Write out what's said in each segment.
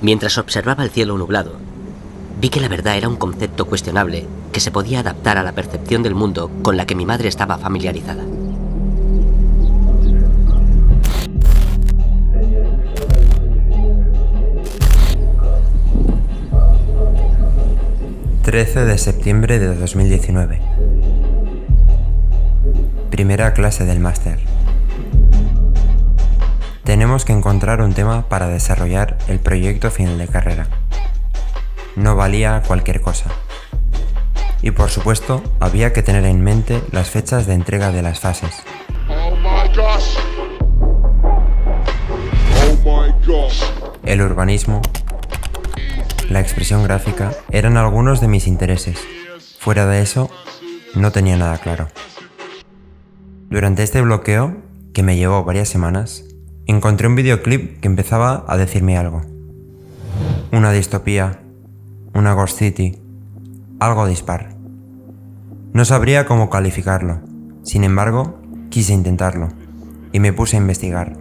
Mientras observaba el cielo nublado, vi que la verdad era un concepto cuestionable que se podía adaptar a la percepción del mundo con la que mi madre estaba familiarizada. ...13 de septiembre de 2019... Primera clase del máster. Tenemos que encontrar un tema para desarrollar el proyecto final de carrera. No valía cualquier cosa. Y por supuesto, había que tener en mente las fechas de entrega de las fases. El urbanismo, la expresión gráfica eran algunos de mis intereses. Fuera de eso, no tenía nada claro. Durante este bloqueo, que me llevó varias semanas, encontré un videoclip que empezaba a decirme algo. Una distopía, una Ghost City, algo dispar. No sabría cómo calificarlo, sin embargo, quise intentarlo, y me puse a investigar.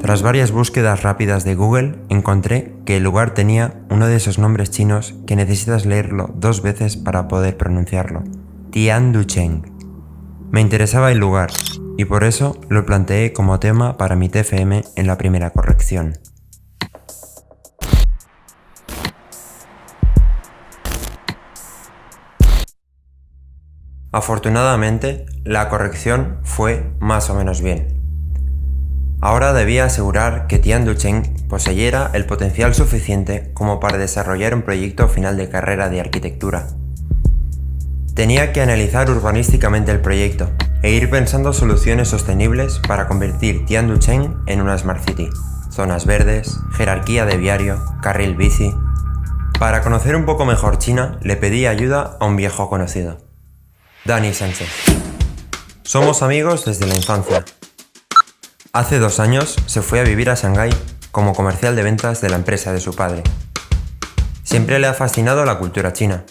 Tras varias búsquedas rápidas de Google, encontré que el lugar tenía uno de esos nombres chinos que necesitas leerlo 2 veces para poder pronunciarlo: Tianducheng. Me interesaba el lugar, y por eso lo planteé como tema para mi TFM en la primera corrección. Afortunadamente, la corrección fue más o menos bien. Ahora debía asegurar que Tianducheng poseyera el potencial suficiente como para desarrollar un proyecto final de carrera de arquitectura. Tenía que analizar urbanísticamente el proyecto e ir pensando soluciones sostenibles para convertir Tianducheng en una Smart City, zonas verdes, jerarquía de viario, carril bici. Para conocer un poco mejor China, le pedí ayuda a un viejo conocido, Dani Sánchez. Somos amigos desde la infancia. Hace 2 años se fue a vivir a Shanghái como comercial de ventas de la empresa de su padre. Siempre le ha fascinado la cultura china,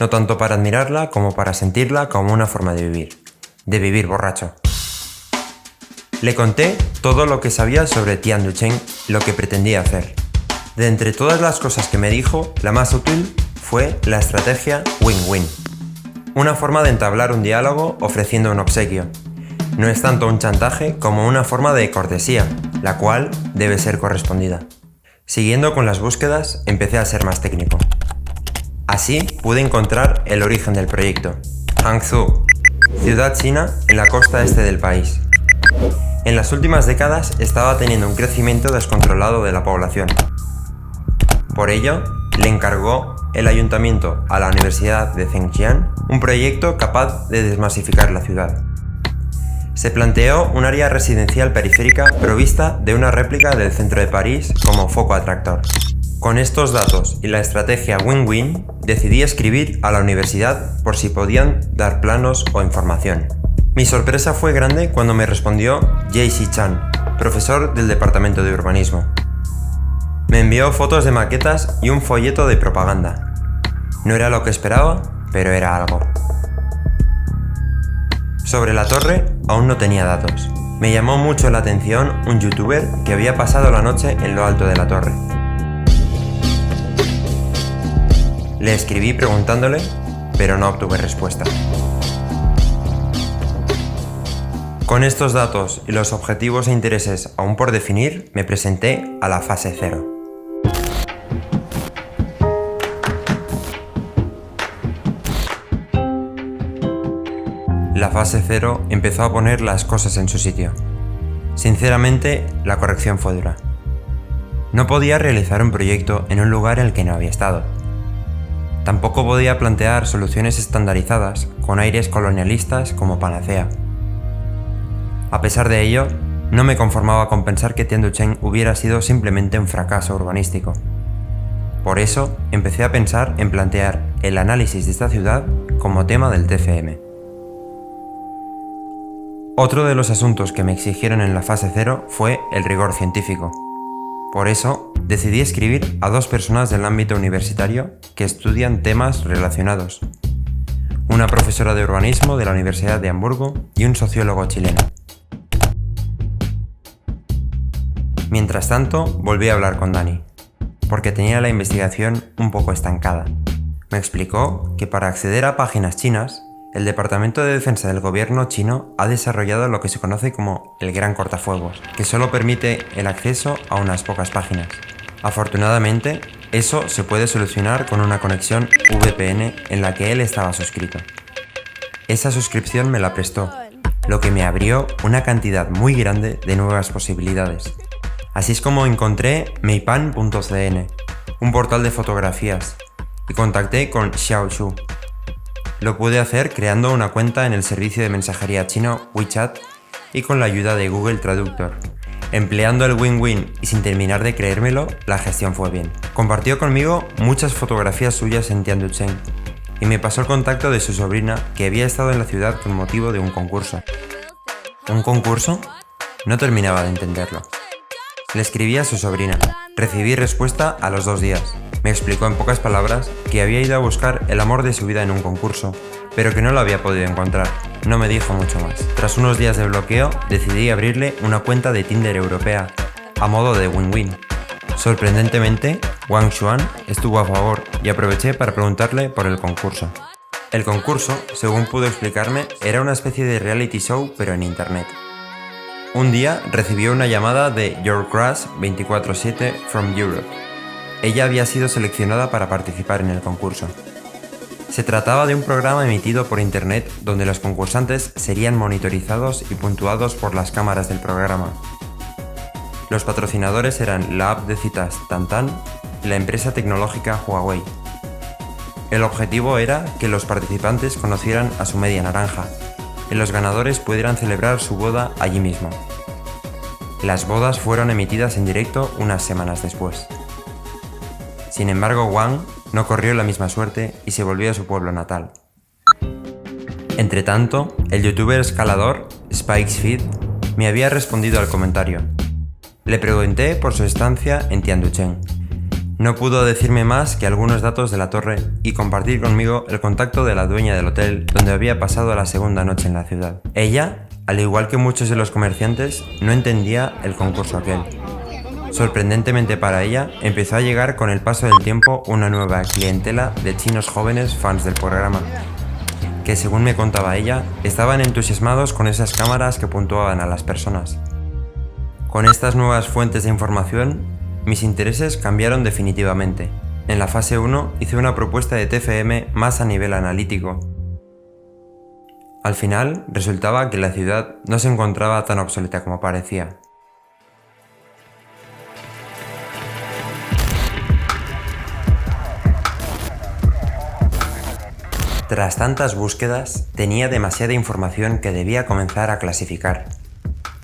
no tanto para admirarla como para sentirla como una forma de vivir borracho. Le conté todo lo que sabía sobre Tianducheng y lo que pretendía hacer. De entre todas las cosas que me dijo, la más útil fue la estrategia win-win. Una forma de entablar un diálogo ofreciendo un obsequio. No es tanto un chantaje como una forma de cortesía, la cual debe ser correspondida. Siguiendo con las búsquedas, empecé a ser más técnico. Así pude encontrar el origen del proyecto: Hangzhou, ciudad china en la costa este del país. En las últimas décadas estaba teniendo un crecimiento descontrolado de la población. Por ello, le encargó el ayuntamiento a la Universidad de Zhejiang un proyecto capaz de desmasificar la ciudad. Se planteó un área residencial periférica provista de una réplica del centro de París como foco atractor. Con estos datos y la estrategia win-win, decidí escribir a la universidad por si podían dar planos o información. Mi sorpresa fue grande cuando me respondió Jay-Si Chan, profesor del departamento de urbanismo. Me envió fotos de maquetas y un folleto de propaganda. No era lo que esperaba, pero era algo. Sobre la torre, aún no tenía datos. Me llamó mucho la atención un youtuber que había pasado la noche en lo alto de la torre. Le escribí preguntándole, pero no obtuve respuesta. Con estos datos y los objetivos e intereses aún por definir, me presenté a la fase 0. La fase 0 empezó a poner las cosas en su sitio. Sinceramente, la corrección fue dura. No podía realizar un proyecto en un lugar en el que no había estado. Tampoco podía plantear soluciones estandarizadas con aires colonialistas como panacea. A pesar de ello, no me conformaba con pensar que Tianducheng hubiera sido simplemente un fracaso urbanístico. Por eso, empecé a pensar en plantear el análisis de esta ciudad como tema del TFM. Otro de los asuntos que me exigieron en la fase 0 fue el rigor científico. Por eso, decidí escribir a 2 personas del ámbito universitario que estudian temas relacionados. Una profesora de urbanismo de la Universidad de Hamburgo y un sociólogo chileno. Mientras tanto, volví a hablar con Dani, porque tenía la investigación un poco estancada. Me explicó que para acceder a páginas chinas, el Departamento de Defensa del gobierno chino ha desarrollado lo que se conoce como el Gran Cortafuegos, que solo permite el acceso a unas pocas páginas. Afortunadamente, eso se puede solucionar con una conexión VPN en la que él estaba suscrito. Esa suscripción me la prestó, lo que me abrió una cantidad muy grande de nuevas posibilidades. Así es como encontré meipan.cn, un portal de fotografías, y contacté con Xiao Shu. Lo pude hacer creando una cuenta en el servicio de mensajería chino WeChat y con la ayuda de Google Traductor. Empleando el win-win y sin terminar de creérmelo, la gestión fue bien. Compartió conmigo muchas fotografías suyas en Tianducheng y me pasó el contacto de su sobrina que había estado en la ciudad con motivo de un concurso. ¿Un concurso? No terminaba de entenderlo. Le escribí a su sobrina. Recibí respuesta a los 2 días. Me explicó en pocas palabras que había ido a buscar el amor de su vida en un concurso, pero que no lo había podido encontrar. No me dijo mucho más. Tras unos días de bloqueo, decidí abrirle una cuenta de Tinder europea, a modo de win-win. Sorprendentemente, Wang Xuan estuvo a favor y aproveché para preguntarle por el concurso. El concurso, según pudo explicarme, era una especie de reality show pero en internet. Un día recibió una llamada de Your Crush 24/7 from Europe. Ella había sido seleccionada para participar en el concurso. Se trataba de un programa emitido por internet donde los concursantes serían monitorizados y puntuados por las cámaras del programa. Los patrocinadores eran la app de citas Tantan y la empresa tecnológica Huawei. El objetivo era que los participantes conocieran a su media naranja y los ganadores pudieran celebrar su boda allí mismo. Las bodas fueron emitidas en directo unas semanas después. Sin embargo, Wang no corrió la misma suerte y se volvió a su pueblo natal. Entretanto, el youtuber escalador Spikesfeed me había respondido al comentario. Le pregunté por su estancia en Tianducheng. No pudo decirme más que algunos datos de la torre y compartir conmigo el contacto de la dueña del hotel donde había pasado la segunda noche en la ciudad. Ella, al igual que muchos de los comerciantes, no entendía el concurso aquel. Sorprendentemente para ella, empezó a llegar con el paso del tiempo una nueva clientela de chinos jóvenes fans del programa, que según me contaba ella, estaban entusiasmados con esas cámaras que puntuaban a las personas. Con estas nuevas fuentes de información, mis intereses cambiaron definitivamente. En la fase 1 hice una propuesta de TFM más a nivel analítico. Al final, resultaba que la ciudad no se encontraba tan obsoleta como parecía. Tras tantas búsquedas, tenía demasiada información que debía comenzar a clasificar.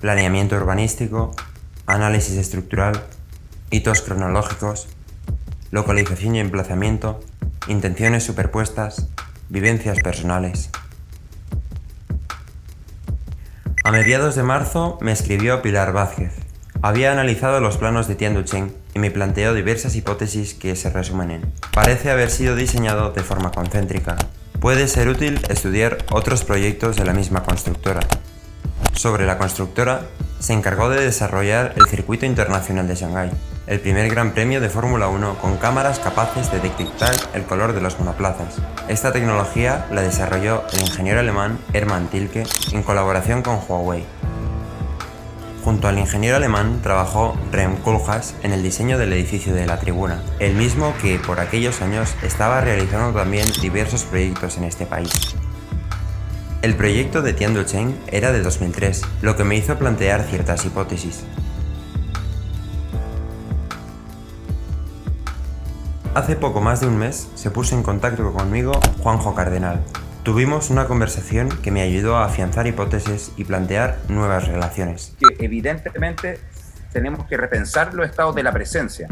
Planeamiento urbanístico, análisis estructural, hitos cronológicos, localización y emplazamiento, intenciones superpuestas, vivencias personales. A mediados de marzo me escribió Pilar Vázquez. Había analizado los planos de Tianducheng y me planteó diversas hipótesis que se resumen en: parece haber sido diseñado de forma concéntrica. Puede ser útil estudiar otros proyectos de la misma constructora. Sobre la constructora, se encargó de desarrollar el Circuito Internacional de Shanghái, el primer gran premio de Fórmula 1 con cámaras capaces de detectar el color de los monoplazas. Esta tecnología la desarrolló el ingeniero alemán Hermann Tilke en colaboración con Huawei. Junto al ingeniero alemán trabajó Rem Koolhaas en el diseño del edificio de la tribuna, el mismo que por aquellos años estaba realizando también diversos proyectos en este país. El proyecto de Tianducheng era de 2003, lo que me hizo plantear ciertas hipótesis. Hace poco más de un mes se puso en contacto conmigo Juanjo Cardenal. Tuvimos una conversación que me ayudó a afianzar hipótesis y plantear nuevas relaciones. Que evidentemente tenemos que repensar los estados de la presencia,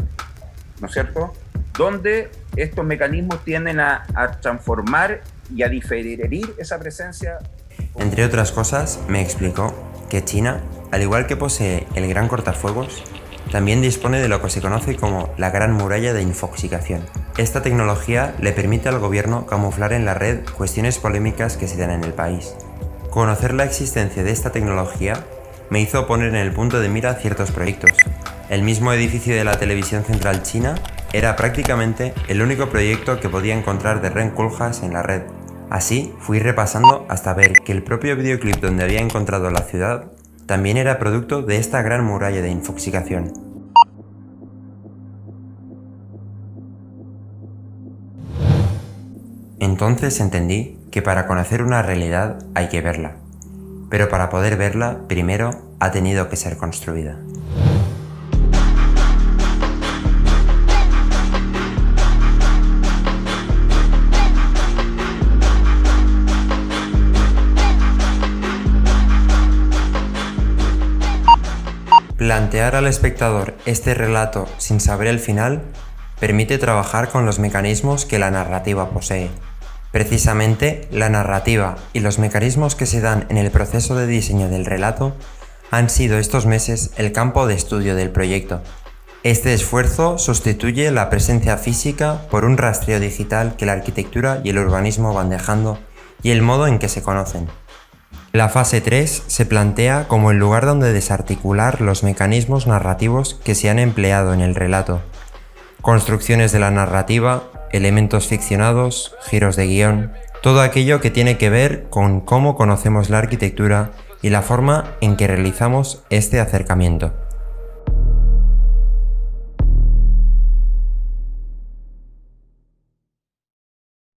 ¿no es cierto? Donde estos mecanismos tienden a transformar y a diferir esa presencia. Entre otras cosas, me explicó que China, al igual que posee el Gran Cortafuegos, también dispone de lo que se conoce como la Gran Muralla de Infoxicación. Esta tecnología le permite al gobierno camuflar en la red cuestiones polémicas que se dan en el país. Conocer la existencia de esta tecnología me hizo poner en el punto de mira ciertos proyectos. El mismo edificio de la televisión central china era prácticamente el único proyecto que podía encontrar de Rem Koolhaas en la red. Así fui repasando hasta ver que el propio videoclip donde había encontrado la ciudad también era producto de esta gran muralla de infoxicación. Entonces entendí que para conocer una realidad hay que verla, pero para poder verla, primero ha tenido que ser construida. Plantear al espectador este relato sin saber el final permite trabajar con los mecanismos que la narrativa posee. Precisamente, la narrativa y los mecanismos que se dan en el proceso de diseño del relato han sido estos meses el campo de estudio del proyecto. Este esfuerzo sustituye la presencia física por un rastreo digital que la arquitectura y el urbanismo van dejando y el modo en que se conocen. La fase 3 se plantea como el lugar donde desarticular los mecanismos narrativos que se han empleado en el relato. Construcciones de la narrativa, elementos ficcionados, giros de guión, todo aquello que tiene que ver con cómo conocemos la arquitectura y la forma en que realizamos este acercamiento.